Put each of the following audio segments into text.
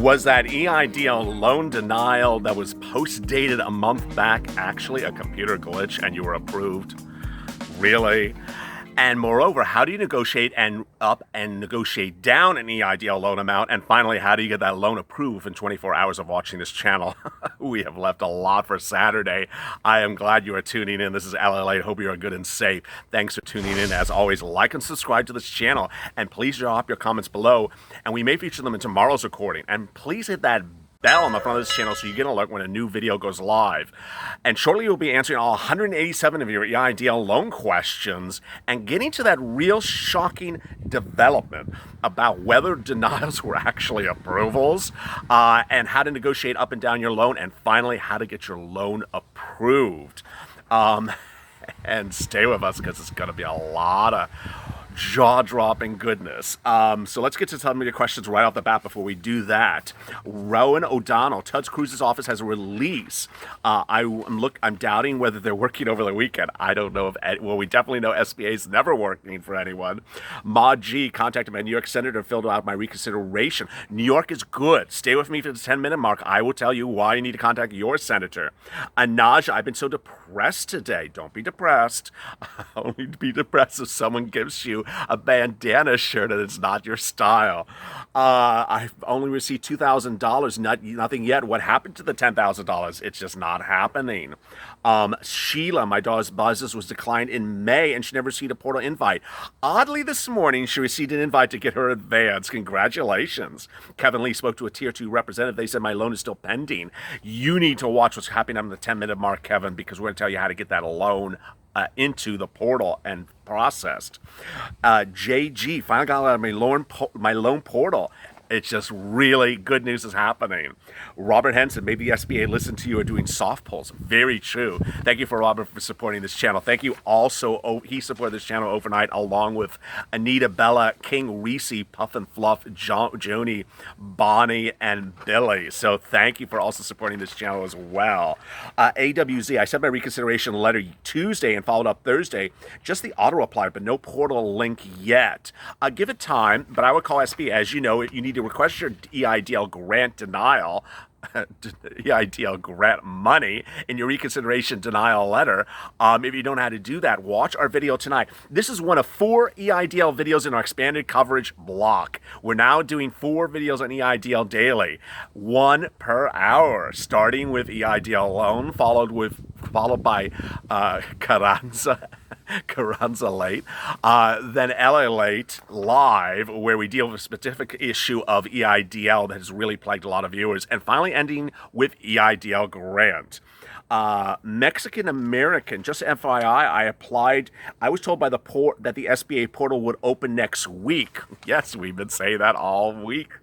Was that EIDL loan denial that was post-dated a month back actually a computer glitch and you were approved? Really? And moreover, how do you negotiate up and negotiate down an EIDL loan amount? And finally, how do you get that loan approved within 24 hours of watching this channel? We have left a lot for Saturday. I am glad you are tuning in. This is LALATE. Hope you are good and safe. Thanks for tuning in. As always, like and subscribe to this channel. And please drop your comments below. And we may feature them in tomorrow's recording. And please hit that bell on the front of this channel so you get an alert when a new video goes live. And shortly we'll be answering all 187 of your EIDL loan questions and getting to that real shocking development about whether denials were actually approvals, and how to negotiate up and down your loan, and finally how to get your loan approved. And stay with us because it's going to be a lot of jaw-dropping goodness. So let's get to some of your questions right off the bat before we do that. Rowan O'Donnell, Tuds Cruz's office has a release. I'm doubting whether they're working over the weekend. I don't know if, well, we definitely know SBA is never working for anyone. Ma G contacted my New York senator and filled out my reconsideration. New York is good. Stay with me for the 10-minute mark. I will tell you why you need to contact your senator. Anaj, I've been so depressed today. Don't be depressed. Only be depressed if someone gives you a bandana shirt and it's not your style. I've only received $2,000, nothing yet. What happened to the $10,000? It's just not happening. Sheila, my daughter's business was declined in May and she never received a portal invite. Oddly, this morning she received an invite to get her advance. Congratulations. Kevin Lee spoke to a tier 2 representative. They said my loan is still pending. You need to watch what's happening on the 10-minute mark, Kevin, because we're going to tell you how to get that loan into the portal and processed. JG, finally got out of my loan portal. It's just really good news is happening. Robert Henson, maybe the SBA listened to you are doing soft polls. Very true. Thank you for Robert for supporting this channel. Thank you also. He supported this channel overnight along with Anita, Bella, King, Reese, Puff and Fluff, Joni, Bonnie, and Billy. So thank you for also supporting this channel as well. AWZ, I sent my reconsideration letter Tuesday and followed up Thursday. Just the auto reply, but no portal link yet. Give it time, but I would call SBA. As you know, you need to request your EIDL grant denial, EIDL grant money in your reconsideration denial letter. If you don't know how to do that, watch our video tonight. This is one of 4 EIDL videos in our expanded coverage block. We're now doing 4 videos on EIDL daily, 1 per hour, starting with EIDL loan, followed by Carranza late, then LALATE live, where we deal with a specific issue of EIDL that has really plagued a lot of viewers, and finally ending with EIDL grant. Mexican American, just FYI, I applied. I was told by the port that the SBA portal would open next week. Yes, we've been saying that all week.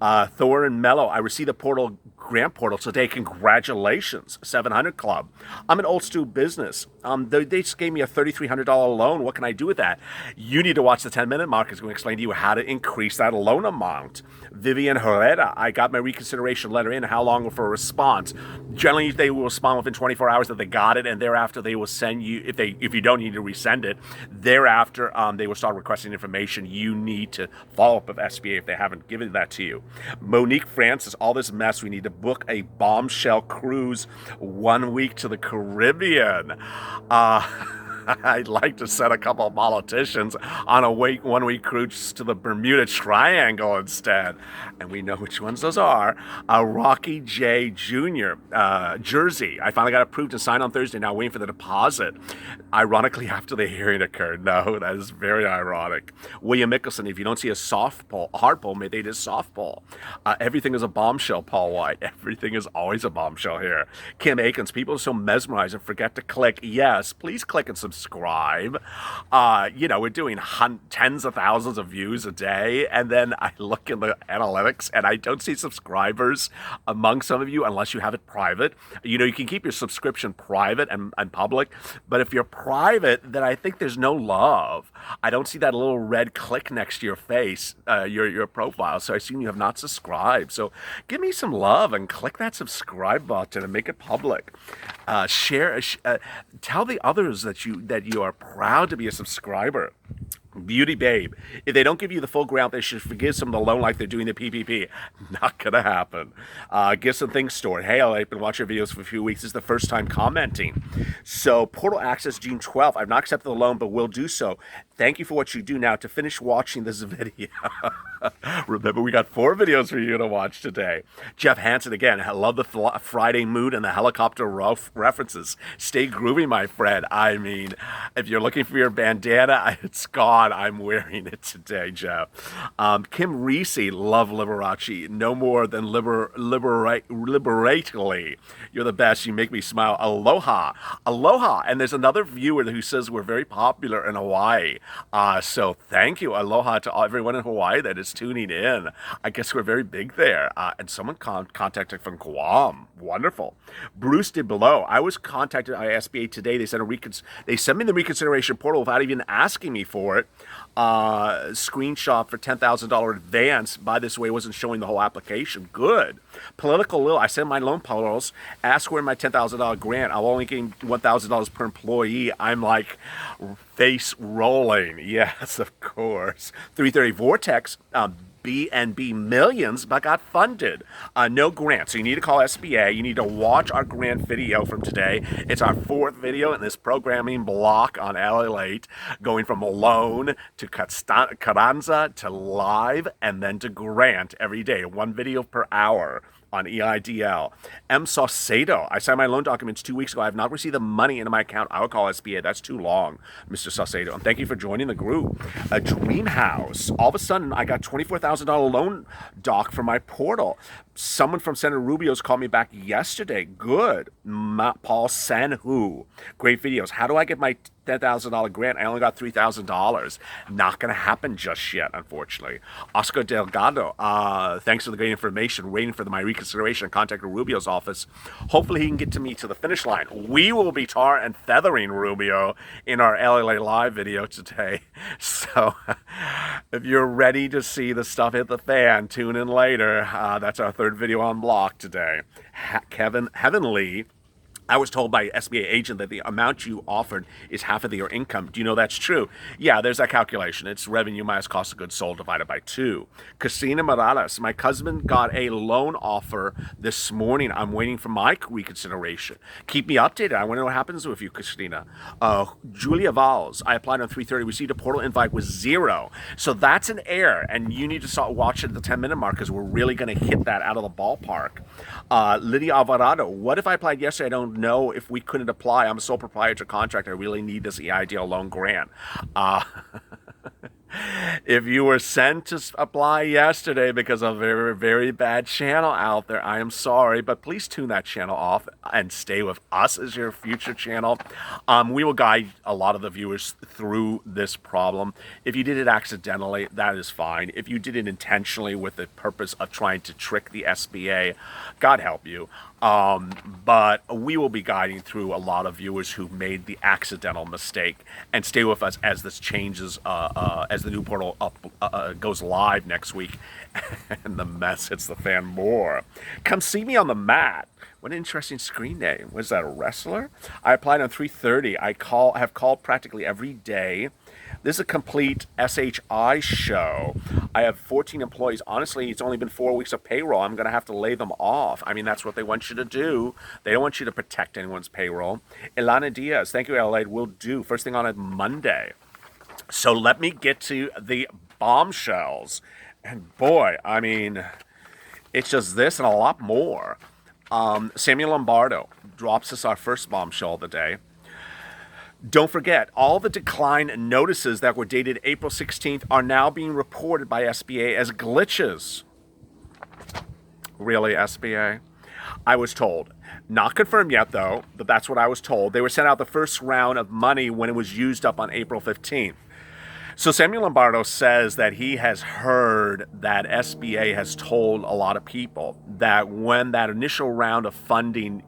Thor and Mello, I received the grant portal today. Congratulations, 700 Club. I'm an old stew business. They just gave me a $3,300 loan. What can I do with that? You need to watch the 10-minute mark. It's going to explain to you how to increase that loan amount. Vivian Herrera, I got my reconsideration letter in. How long for a response? Generally, they will respond within 24 hours that they got it, and thereafter they will send you, if you don't need to resend it, thereafter they will start requesting information. You need to follow up with SBA if they haven't given that to you. Monique Francis, all this mess, we need to book a bombshell cruise 1 week to the Caribbean. I'd like to send a couple of politicians on a 1 week cruise to the Bermuda Triangle instead. And we know which ones those are. Rocky J. Jr., Jersey. I finally got approved and signed on Thursday, now waiting for the deposit. Ironically, after the hearing occurred. No, that is very ironic. William Mickelson, if you don't see a hard poll, maybe they did soft poll. Everything is a bombshell, Paul White. Everything is always a bombshell here. Kim Akins, people are so mesmerized and forget to click. Yes, please click and subscribe. We're doing tens of thousands of views a day, and then I look in the analytics and I don't see subscribers among some of you unless you have it private. You can keep your subscription private and public, but if you're private, then I think there's no love. I don't see that little red click next to your face, your profile, so I assume you have not subscribed. So give me some love and click that subscribe button and make it public. Share, tell the others that you are proud to be a subscriber. Beauty babe. If they don't give you the full grant, they should forgive some of the loan like they're doing the PPP. Not gonna happen. Give some things stored. Hey, I've been watching your videos for a few weeks. This is the first time commenting. So portal access June 12th. I've not accepted the loan, but will do so. Thank you for what you do. Now to finish watching this video. Remember, we got 4 videos for you to watch today. Jeff Hansen again. I love the Friday mood and the helicopter references. Stay groovy, my friend. I mean, if you're looking for your bandana, it's gone. I'm wearing it today, Jeff. Kim Reese, love Liberace. No more than liberately. You're the best. You make me smile. Aloha. Aloha. And there's another viewer who says we're very popular in Hawaii. So thank you. Aloha to everyone in Hawaii that is tuning in. I guess we're very big there. And someone contacted from Guam. Wonderful. Bruce did below. I was contacted by SBA today. They sent me the reconsideration portal without even asking me for it. Screenshot for $10,000 advance. By this way, wasn't showing the whole application. Good. Political Lil. I sent my loan portals. Ask where my $10,000 grant. I'm only getting $1,000 per employee. I'm like face rolling. Yes, of course. 330 Vortex. BNB millions, but got funded. No grant. So you need to call SBA. You need to watch our grant video from today. It's our 4th video in this programming block on LALATE, going from a loan to Carranza to live and then to grant every day. 1 video per hour on EIDL. M. Saucedo. I signed my loan documents 2 weeks ago. I have not received the money into my account. I will call SBA. That's too long, Mr. Saucedo. And thank you for joining the group. A Dream House. All of a sudden, I got $24,000 loan doc from my portal. Someone from Senator Rubio's called me back yesterday. Good. Paul Sanhu. Great videos. How do I get my $10,000 grant? I only got $3,000. Not going to happen just yet, unfortunately. Oscar Delgado. Thanks for the great information. Waiting for my reconsideration. Contact Rubio's office. Hopefully he can get to me to the finish line. We will be tar and feathering Rubio in our LA Live video today. So if you're ready to see the stuff hit the fan, tune in later. That's our 3rd video on block today. Kevin Heavenly. I was told by SBA agent that the amount you offered is half of your income. Do you know that's true? Yeah, there's that calculation. It's revenue minus cost of goods sold divided by 2. Christina Morales, my cousin got a loan offer this morning. I'm waiting for my reconsideration. Keep me updated. I want to know what happens with you, Christina. Julia Valls, I applied on 3:30, received a portal invite with 0. So that's an error, and you need to start watching at the 10-minute mark because we're really going to hit that out of the ballpark. Lydia Alvarado, what if I applied yesterday? I don't know if we couldn't apply. I'm a sole proprietor contractor. I really need this EIDL loan grant. If you were sent to apply yesterday because of a very, very bad channel out there, I am sorry, but please tune that channel off and stay with us as your future channel. We will guide a lot of the viewers through this problem. If you did it accidentally, that is fine. If you did it intentionally with the purpose of trying to trick the SBA, God help you. But we will be guiding through a lot of viewers who made the accidental mistake, and stay with us as this changes, as the new portal goes live next week and the mess hits the fan more. Come see me on the mat. What an interesting screen name. Was that a wrestler? I applied on 3:30. I have called practically every day. This is a complete SHI show. I have 14 employees. Honestly, it's only been 4 weeks of payroll. I'm going to have to lay them off. I mean, that's what they want you to do. They don't want you to protect anyone's payroll. Ilana Diaz, thank you, LA. Will do. First thing on a Monday. So let me get to the bombshells. And boy, I mean, it's just this and a lot more. Samuel Lombardo drops us our first bombshell of the day. Don't forget, all the decline notices that were dated April 16th are now being reported by SBA as glitches. Really, SBA? I was told. Not confirmed yet, though, but that's what I was told. They were sent out the first round of money when it was used up on April 15th. So Samuel Lombardo says that he has heard that SBA has told a lot of people that when that initial round of funding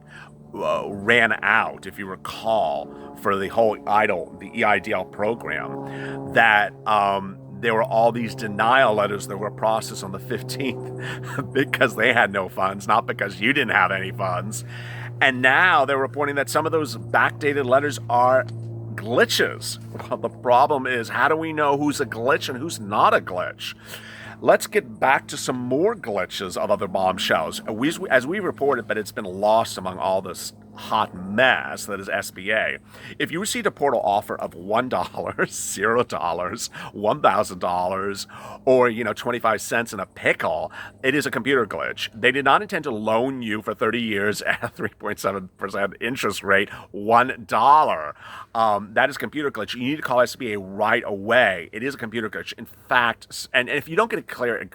ran out, if you recall, for the whole EIDL program, that there were all these denial letters that were processed on the 15th because they had no funds, not because you didn't have any funds. And now they're reporting that some of those backdated letters are glitches. Well, the problem is, how do we know who's a glitch and who's not a glitch? Let's get back to some more glitches of other bombshells. As we reported, but it's been lost among all this hot mess that is SBA. If you received a portal offer of $1, $0, $1,000, or 25 cents in a pickle, it is a computer glitch. They did not intend to loan you for 30 years at a 3.7% interest rate, $1. That is a computer glitch. You need to call SBA right away. It is a computer glitch. In fact, and if you don't get a clear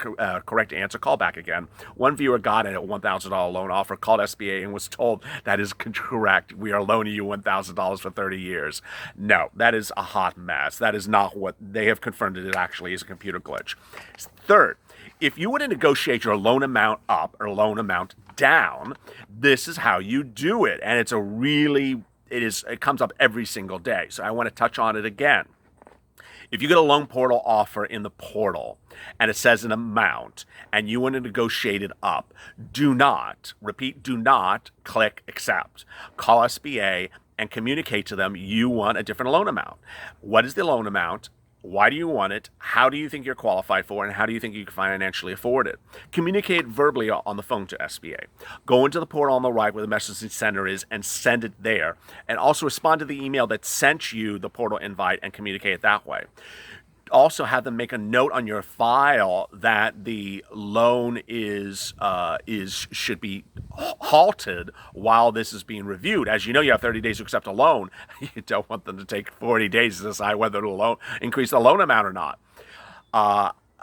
correct answer, call back again. One viewer got a $1,000 loan offer, called SBA, and was told that is correct. We are loaning you $1,000 for 30 years. No, that is a hot mess. That is not what they have confirmed. It actually is a computer glitch. Third, if you want to negotiate your loan amount up or loan amount down, this is how you do it. And it comes up every single day. So I want to touch on it again. If you get a loan portal offer in the portal and it says an amount and you want to negotiate it up, do not click accept. Call SBA and communicate to them you want a different loan amount. What is the loan amount? Why do you want it? How do you think you're qualified for it? And how do you think you can financially afford it? Communicate verbally on the phone to SBA. Go into the portal on the right where the messaging center is and send it there. And also respond to the email that sent you the portal invite and communicate it that way. Also have them make a note on your file that the loan should be halted while this is being reviewed. As you know, you have 30 days to accept a loan. You don't want them to take 40 days to decide whether to increase the loan amount or not.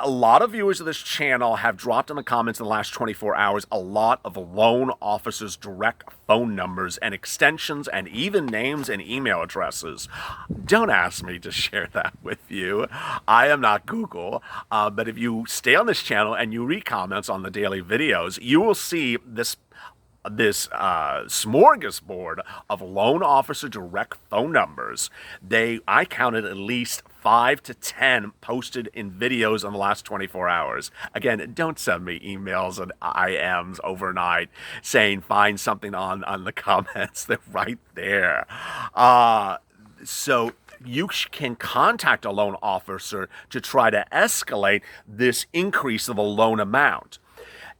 A lot of viewers of this channel have dropped in the comments in the last 24 hours a lot of loan officers' direct phone numbers and extensions and even names and email addresses. Don't ask me to share that with you. I am not Google, but if you stay on this channel and you read comments on the daily videos, you will see this smorgasbord of loan officer direct phone numbers. I counted at least 5 to 10 posted in videos in the last 24 hours. Again, don't send me emails and IMs overnight saying find something on the comments. They're right there. So you can contact a loan officer to try to escalate this increase of the loan amount.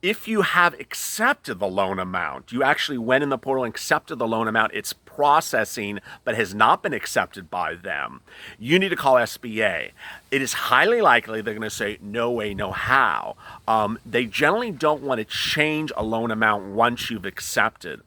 If you have accepted the loan amount, you actually went in the portal and accepted the loan amount, it's processing but has not been accepted by them, you need to call SBA. It is highly likely they're going to say, no way, no how. They generally don't want to change a loan amount once you've accepted.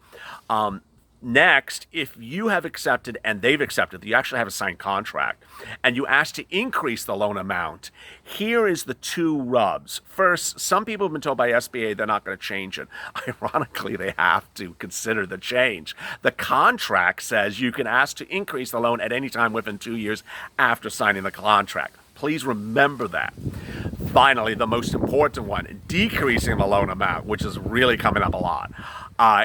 Next, if you have accepted and they've accepted, you actually have a signed contract, and you ask to increase the loan amount, here is the two rubs. First, some people have been told by SBA they're not going to change it. Ironically, they have to consider the change. The contract says you can ask to increase the loan at any time within 2 years after signing the contract. Please remember that. Finally, the most important one, decreasing the loan amount, which is really coming up a lot.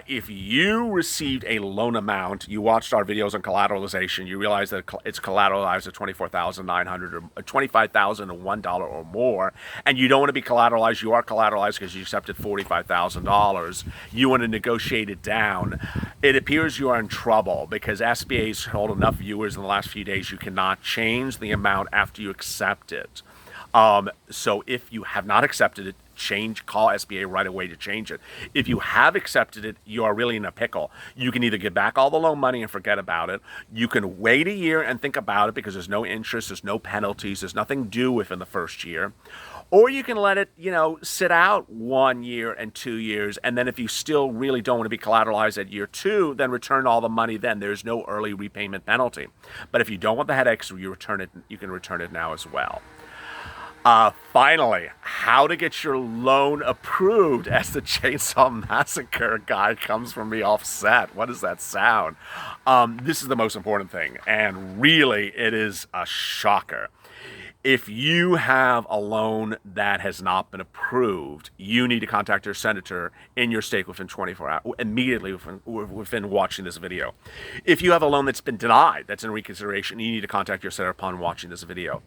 If you received a loan amount, you watched our videos on collateralization, you realize that it's collateralized at $24,900 or $25,001 or more, and you don't want to be collateralized, you are collateralized because you accepted $45,000, you want to negotiate it down, it appears you are in trouble because SBA's told enough viewers in the last few days you cannot change the amount after you accept it. So if you have not accepted it, call SBA right away to change it. If you have accepted it, you are really in a pickle. You can either get back all the loan money and forget about it. You can wait a year and think about it because there's no interest, there's no penalties, there's nothing due within the first year. Or you can let it, sit out 1 year and 2 years, and then if you still really don't want to be collateralized at year 2, then return all the money then. There's no early repayment penalty. But if you don't want the headaches, you can return it now as well. Finally, how to get your loan approved as the Chainsaw Massacre guy comes from me offset. What does that sound? This is the most important thing, and really it is a shocker. If you have a loan that has not been approved, you need to contact your senator in your state within 24 hours, immediately within watching this video. If you have a loan that's been denied, that's in reconsideration, you need to contact your senator upon watching this video.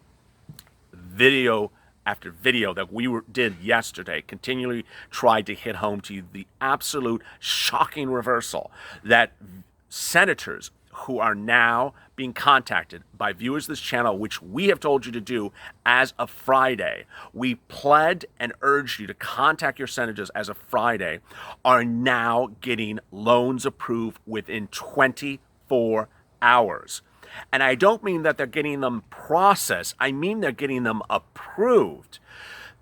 Video after video that we did yesterday continually tried to hit home to you the absolute shocking reversal that senators who are now being contacted by viewers of this channel, which we have told you to do as of Friday. We pled and urged you to contact your senators as of Friday, are now getting loans approved within 24 hours. And I don't mean that they're getting them processed. I mean they're getting them approved.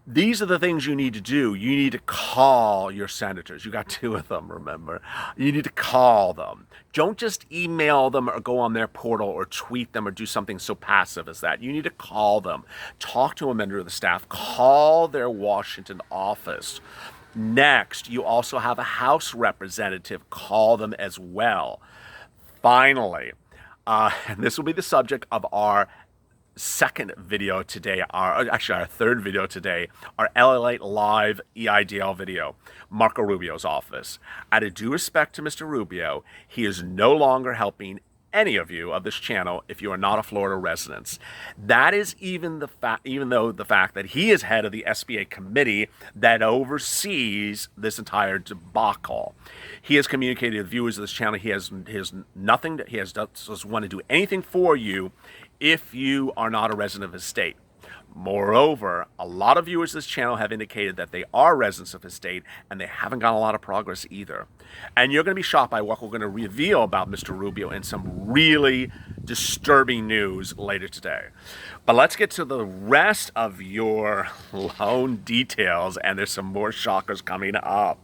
These are the things you need to do. You need to call your senators. You got 2 of them, remember. You need to call them. Don't just email them or go on their portal or tweet them or do something so passive as that. You need to call them. Talk to a member of the staff. Call their Washington office. Next, you also have a House representative. Call them as well. Finally, and this will be the subject of our second video today, our third video today, our LALATE live EIDL video, Marco Rubio's office. Out of due respect to Mr. Rubio, he is no longer helping any of you of this channel if you are not a Florida resident. That is even though the fact that he is head of the SBA committee that oversees this entire debacle. He has communicated with viewers of this channel. He doesn't want to do anything for you if you are not a resident of his state. Moreover, a lot of viewers of this channel have indicated that they are residents of his state and they haven't got a lot of progress either. And you're going to be shocked by what we're going to reveal about Mr. Rubio and some really disturbing news later today. But let's get to the rest of your loan details, and there's some more shockers coming up.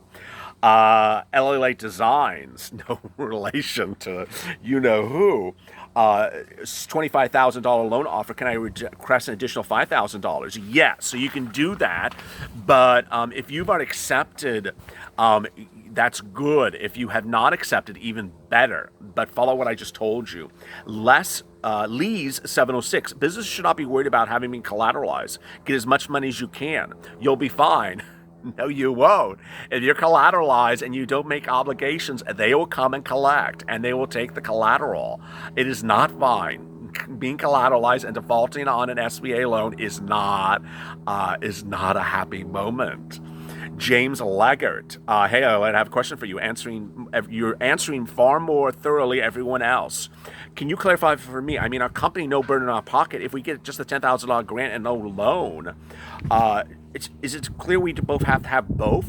LALATE Designs, no relation to you-know-who. $25,000 loan offer. Can I request an additional $5,000? Yes, so you can do that. But if you've already accepted, that's good. If you have not accepted, even better. But follow what I just told you. Lee's 706. Businesses should not be worried about having been collateralized. Get as much money as you can. You'll be fine. No, you won't. If you're collateralized and you don't make obligations, they will come and collect, and they will take the collateral. It is not fine. Being collateralized and defaulting on an SBA loan is not a happy moment. James Leggett, hey, I have a question for you. You're answering far more thoroughly everyone else. Can you clarify for me? I mean, our company, no burden on our pocket. If we get just a $10,000 grant and no loan, is it clear we both have to have both?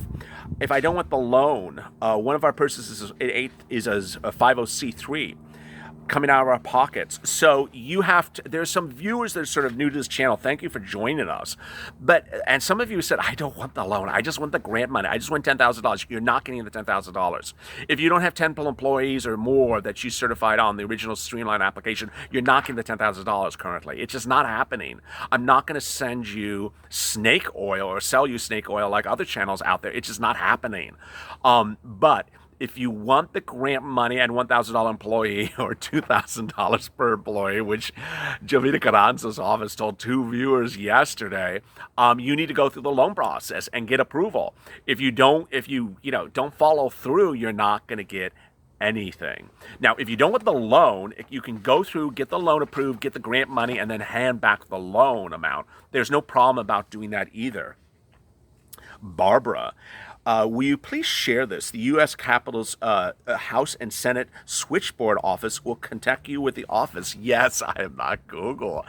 If I don't want the loan, one of our persons is a 50C3 coming out of our pockets. So you have to, there's some viewers that are sort of new to this channel. Thank you for joining us. And some of you said, I don't want the loan. I just want the grant money. I just want $10,000. You're not getting the $10,000. If you don't have 10 employees or more that you certified on the original Streamline application, you're not getting the $10,000 currently. It's just not happening. I'm not going to send you snake oil or sell you snake oil like other channels out there. It's just not happening. But if you want the grant money and $1,000 employee or $2,000 per employee, which Jovita Carranza's office told 2 viewers yesterday, you need to go through the loan process and get approval. If you don't follow through, you're not going to get anything. Now, if you don't want the loan, you can go through, get the loan approved, get the grant money, and then hand back the loan amount. There's no problem about doing that either. Barbara, will you please share this? The U.S. Capitol's House and Senate Switchboard Office will contact you with the office. Yes, I am not Google.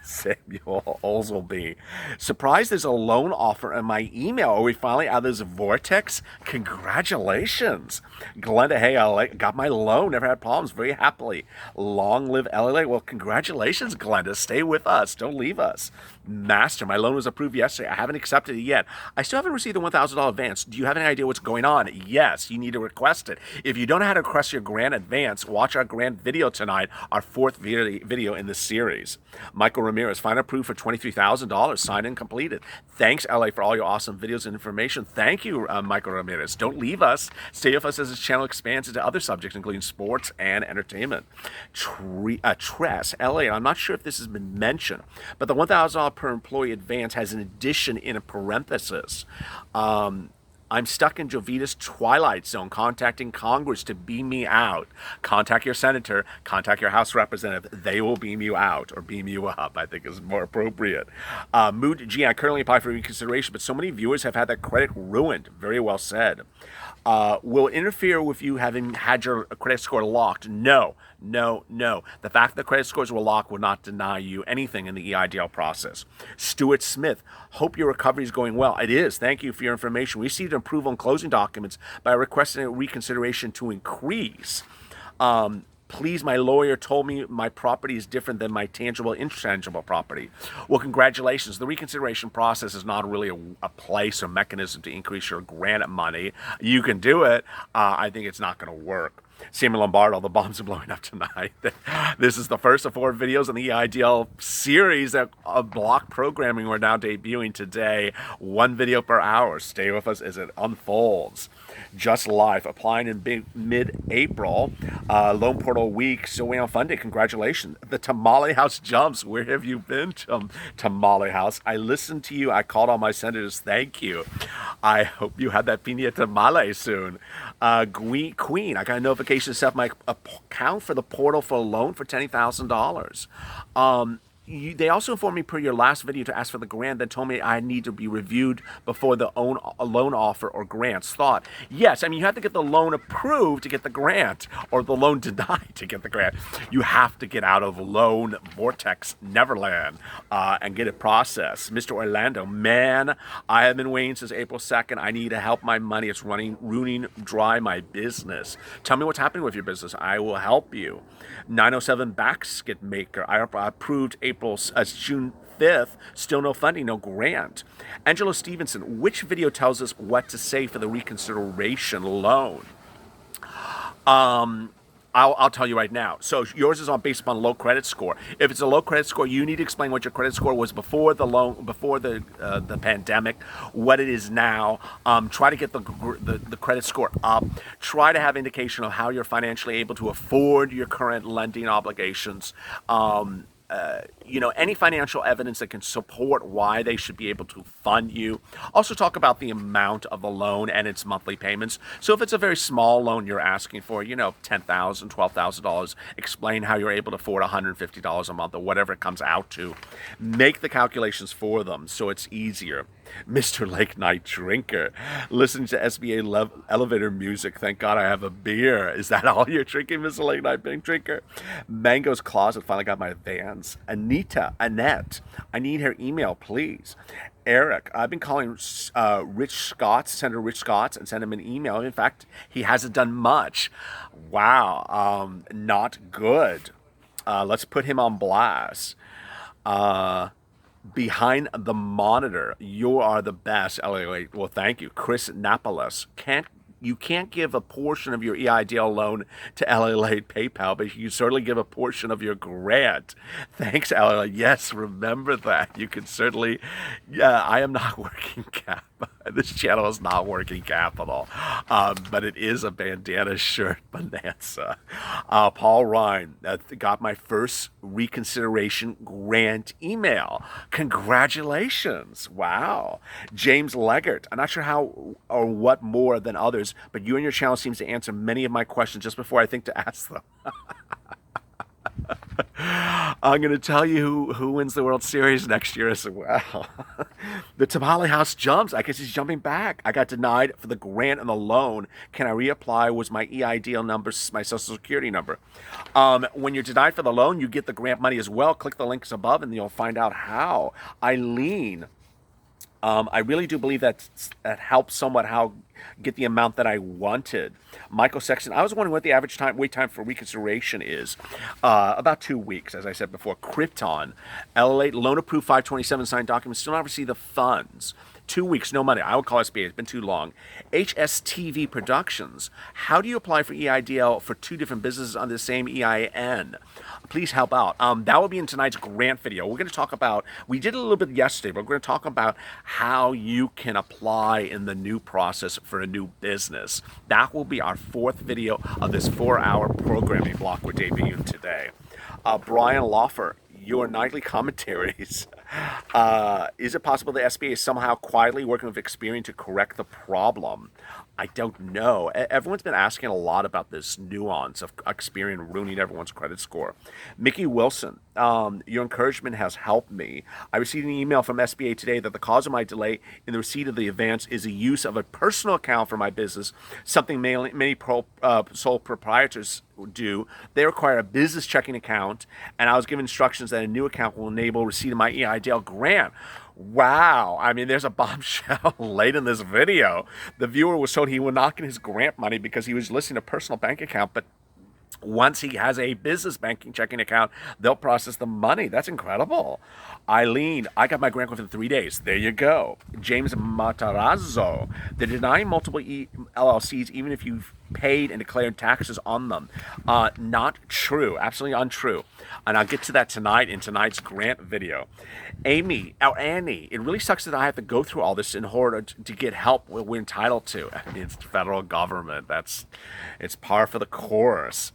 Samuel Olsby. Surprised there's a loan offer in my email. Are we finally out of this vortex? Congratulations. Glenda, hey, I got my loan. Never had problems. Very happily. Long live LA. Well, congratulations, Glenda. Stay with us. Don't leave us. Master, my loan was approved yesterday. I haven't accepted it yet. I still haven't received the $1,000 advance. Do you have any idea what's going on? Yes, you need to request it. If you don't know how to request your grant advance, watch our grant video tonight, our 4th video in this series. Michael Ramirez, final approved for $23,000, signed and completed. Thanks, LA, for all your awesome videos and information. Thank you, Michael Ramirez. Don't leave us. Stay with us as this channel expands into other subjects, including sports and entertainment. Tress, LA, I'm not sure if this has been mentioned, but the $1,000 per employee advance has an addition in a parenthesis. I'm stuck in Jovita's twilight zone, contacting Congress to beam me out. Contact your senator, contact your House representative. They will beam you out or beam you up, I think is more appropriate. Mood, gee, I currently apply for reconsideration, but so many viewers have had their credit ruined. Very well said. Will interfere with you having had your credit score locked? No, no, no. The fact that credit scores were locked will not deny you anything in the EIDL process. Stuart Smith, hope your recovery is going well. It is. Thank you for your information. We received approval on closing documents by requesting a reconsideration to increase. Please, my lawyer told me my property is different than my tangible, intangible property. Well, congratulations. The reconsideration process is not really a place or mechanism to increase your grant money. You can do it. I think it's not going to work. Samuel Lombardo, the bombs are blowing up tonight. This is the first of 4 videos in the EIDL series of block programming we're now debuting today. 1 video per hour. Stay with us as it unfolds. Just Life, applying in mid-April. Loan Portal Week, still waiting on funding. Congratulations. The Tamale House jumps. Where have you been, Tamale House? I listened to you. I called all my senators. Thank you. I hope you have that piña tamale soon. Queen, I got a notification to set up my account for the portal for a loan for $20,000. They also informed me per your last video to ask for the grant, then told me I need to be reviewed before the loan offer or grants. Thought, yes, I mean, you have to get the loan approved to get the grant, or the loan denied to get the grant. You have to get out of loan vortex Neverland and get it processed. Mr. Orlando, man, I have been waiting since April 2nd. I need to help my money. It's ruining dry my business. Tell me what's happening with your business. I will help you. 907 Basket Maker, I approved June 5th, still no funding, no grant. Angelo Stevenson, which video tells us what to say for the reconsideration loan? I'll tell you right now. So yours is based upon low credit score. If it's a low credit score, you need to explain what your credit score was before the loan, before the pandemic, what it is now. Try to get the credit score up. Try to have indication of how you're financially able to afford your current lending obligations. Any financial evidence that can support why they should be able to fund you. Also talk about the amount of the loan and its monthly payments. So if it's a very small loan you're asking for, $10,000, $12,000, explain how you're able to afford $150 a month or whatever it comes out to. Make the calculations for them so it's easier. Mr. Lake Night Drinker, listening to SBA elevator music. Thank God I have a beer. Is that all you're drinking, Mr. Lake Night Drinker? Mango's Closet finally got my Vans. Annette, I need her email, please. Eric, I've been calling Senator Rich Scotts, and sent him an email. In fact, he hasn't done much. Wow, not good. Let's put him on blast. Behind the monitor, you are the best. LALATE. Well, thank you. Chris Napolis. You can't give a portion of your EIDL loan to LALATE PayPal, but you can certainly give a portion of your grant. Thanks, LALATE. Yes, remember that. You can certainly. I am not working cap. This channel is not working capital, but it is a bandana shirt bonanza. Paul Ryan, got my first reconsideration grant email. Congratulations. Wow. James Leggett, I'm not sure how or what more than others, but you and your channel seems to answer many of my questions just before I think to ask them. I'm going to tell you who wins the World Series next year as well. The Tamale House jumps. I guess he's jumping back. I got denied for the grant and the loan. Can I reapply? Was my EIDL number my Social Security number? When you're denied for the loan, you get the grant money as well. Click the links above and you'll find out how. Eileen, I really do believe that helps somewhat how get the amount that I wanted. Michael Sexton, I was wondering what the average wait time for reconsideration is. About 2 weeks, as I said before. Krypton, LALATE loan approved 527 signed documents, still not received the funds. 2 weeks, no money. I would call SBA. It's been too long. HSTV Productions. How do you apply for EIDL for 2 different businesses on the same EIN? Please help out. That will be in tonight's grant video. We're going to talk about, we did a little bit yesterday, but we're going to talk about how you can apply in the new process for a new business. That will be our 4th video of this 4-hour programming block we're debuting today. Brian Loffer, your nightly commentaries. Is it possible the SBA is somehow quietly working with Experian to correct the problem? I don't know. Everyone's been asking a lot about this nuance of Experian ruining everyone's credit score. Mickey Wilson, your encouragement has helped me. I received an email from SBA today that the cause of my delay in the receipt of the advance is the use of a personal account for my business, something many sole proprietors do. They require a business checking account, and I was given instructions that a new account will enable receipt of my EIDL grant. Wow. I mean, there's a bombshell late in this video. The viewer was told he would not get his grant money because he was listing a personal bank account, but once he has a business banking checking account, they'll process the money. That's incredible. Eileen, I got my grant within 3 days. There you go. James Matarazzo, they're denying multiple LLCs even if you've paid and declared taxes on them. Not true. Absolutely untrue. And I'll get to that tonight in tonight's grant video. Annie, it really sucks that I have to go through all this in order to get help we're entitled to. I mean, it's the federal government. It's par for the course.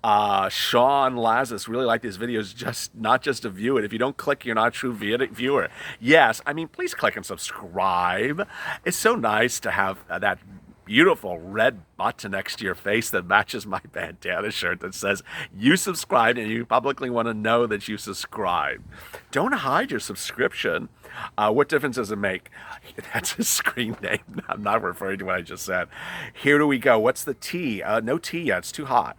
Sean Lazarus, really like these videos, just not just to view it. If you don't click, you're not a true viewer. Yes, I mean, please click and subscribe. It's so nice to have that beautiful red button next to your face that matches my bandana shirt that says you subscribed and you publicly want to know that you subscribed. Don't hide your subscription. What difference does it make? That's a screen name. I'm not referring to what I just said. Here do we go. What's the tea? No tea yet. It's too hot.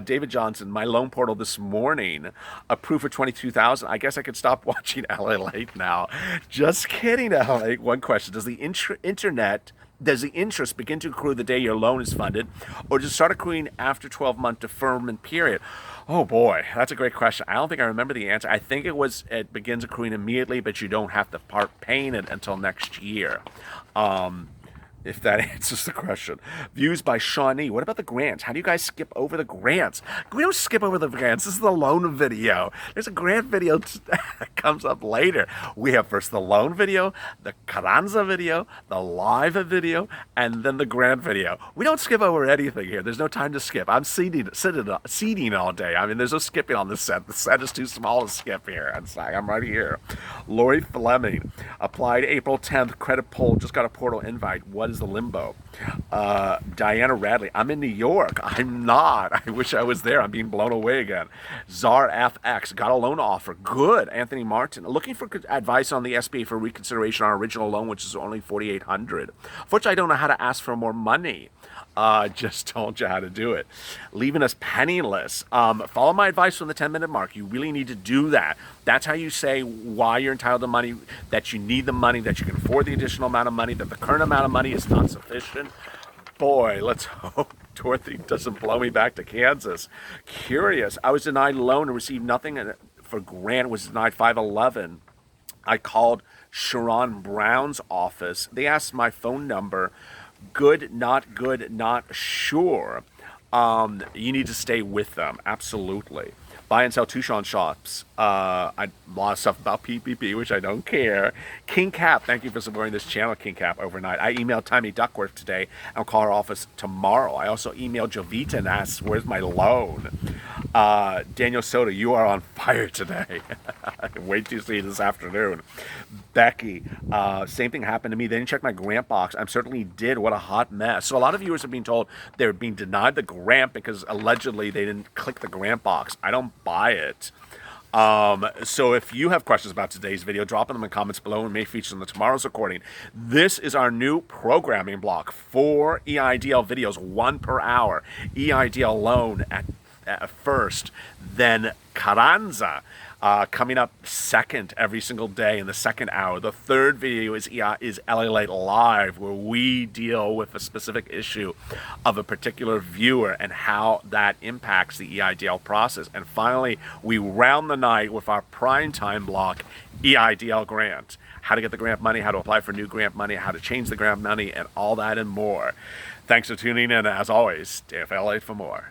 David Johnson, my loan portal this morning, approved for $22,000. I guess I could stop watching LALATE now. Just kidding, LALATE. One question: does the interest begin to accrue the day your loan is funded, or does it start accruing after 12-month deferment period? Oh boy, that's a great question. I don't think I remember the answer. I think it begins accruing immediately, but you don't have to start paying it until next year. If that answers the question. Views by Shawnee. What about the grants? How do you guys skip over the grants? We don't skip over the grants. This is the loan video. There's a grant video that comes up later. We have first the loan video, the Carranza video, the live video, and then the grant video. We don't skip over anything here. There's no time to skip. I'm seating all day. I mean, there's no skipping on this set. The set is too small to skip here. I'm right here. Lori Fleming. Applied April 10th. Credit pull. Just got a portal invite. What is the limbo? Diana Radley, I'm in New York. I'm not. I wish I was there. I'm being blown away again. Czar FX, got a loan offer. Good. Anthony Martin, looking for advice on the SBA for reconsideration on original loan, which is only $4,800. Fortunately, I don't know how to ask for more money. Just told you how to do it. Leaving us penniless. Follow my advice from the 10-minute mark. You really need to do that. That's how you say why you're entitled to money, that you need the money, that you can afford the additional amount of money, that the current amount of money is not sufficient. Boy, let's hope Dorothy doesn't blow me back to Kansas. Curious. I was denied loan and received nothing for grant. Was denied 511. I called Sharon Brown's office. They asked my phone number. Good, not sure. You need to stay with them. Absolutely. Buy and sell Tucson shops. A lot of stuff about PPP, which I don't care. King Cap, thank you for supporting this channel, King Cap, overnight. I emailed Tammy Duckworth today. I'll call her office tomorrow. I also emailed Jovita and asked, where's my loan? Daniel Soda, you are on fire today. Wait till you see this afternoon. Becky, same thing happened to me. They didn't check my grant box. I certainly did. What a hot mess. So a lot of viewers are being told they're being denied the grant because allegedly they didn't click the grant box. I don't buy it. So if you have questions about today's video, drop them in the comments below and may feature in tomorrow's recording. This is our new programming block for EIDL videos, 1 per hour. EIDL Loan at first, then Carranza coming up second every single day in the second hour. The third video is LALATE Live, where we deal with a specific issue of a particular viewer and how that impacts the EIDL process. And finally, we round the night with our prime time block, EIDL Grant. How to get the grant money, how to apply for new grant money, how to change the grant money, and all that and more. Thanks for tuning in. As always, stay FLA for more.